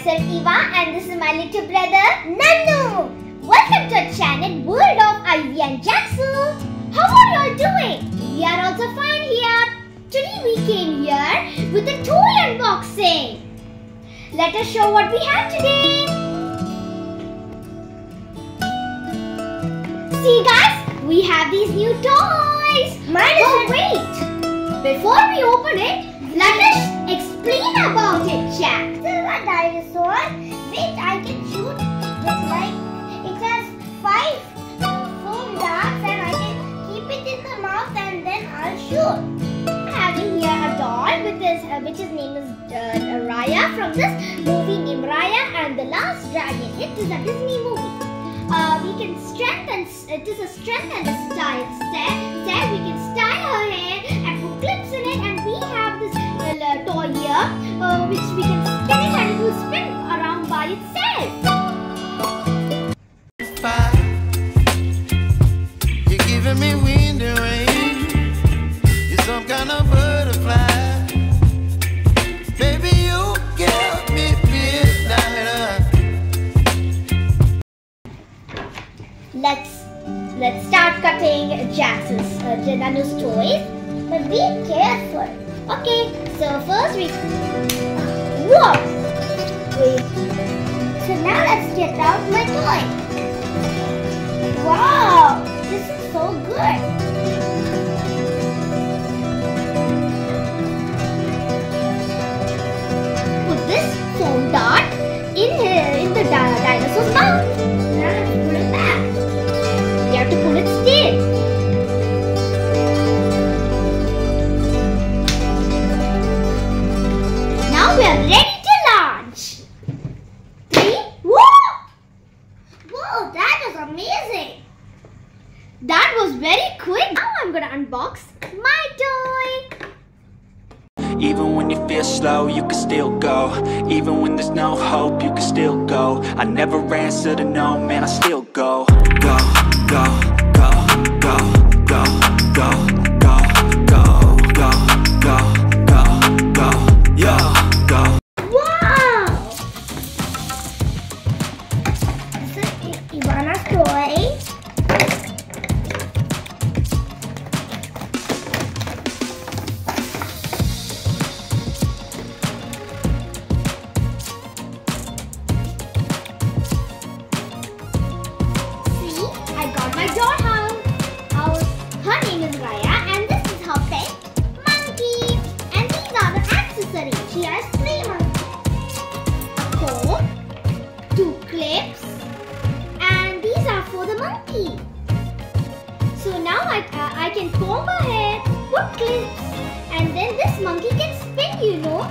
myself Eva and this is my little brother Nannu. Welcome to our channel World of Ivy and Jackson. How are you all doing? We are also fine here. Today we came here with a toy unboxing. Let us show what we have today. See guys, we have these new toys. Wait. Before we open it, let us explain about it, Jack. This is a dinosaur which I can shoot with it has 5 foam darts and I can keep it in the mouth and then I'll shoot. I'm having here a doll which his name is Raya from this movie named Raya and the Last Dragon. It is a Disney movie. We can strengthen, it is a strength and a style. We can style her hair and put clips in it, and we have this toy here which we can spin it and it will spin around by itself. You're giving me wind and rain. You're some kind of butterfly. Baby, you give me midnight. Let's start cutting Jackson's Nannu's toys. But be careful. Okay, so first we whoa! Wait. So now let's get out my toy. Wow! This is so good. Put this foam dart in the dinosaur's mouth. Now let's put it back. You have to pull it still. Now we are ready to launch. 3, whoa! Whoa, that was amazing. That was very quick. Now I'm gonna unbox my toy. Even when you feel slow, you can still go. Even when there's no hope, you can still go. I never answer to no, man, I still go. Go, go, go, go, go, go, go, go, go, go, go, go, yo, go. Wow! This is Ivana's toy. I got my dollhouse. Her name is Raya and this is her pet monkey. And these are the accessories. She has 3 monkeys. A comb, 2 clips, and these are for the monkey. So now I can comb her hair, put clips, and then this monkey can spin, you know.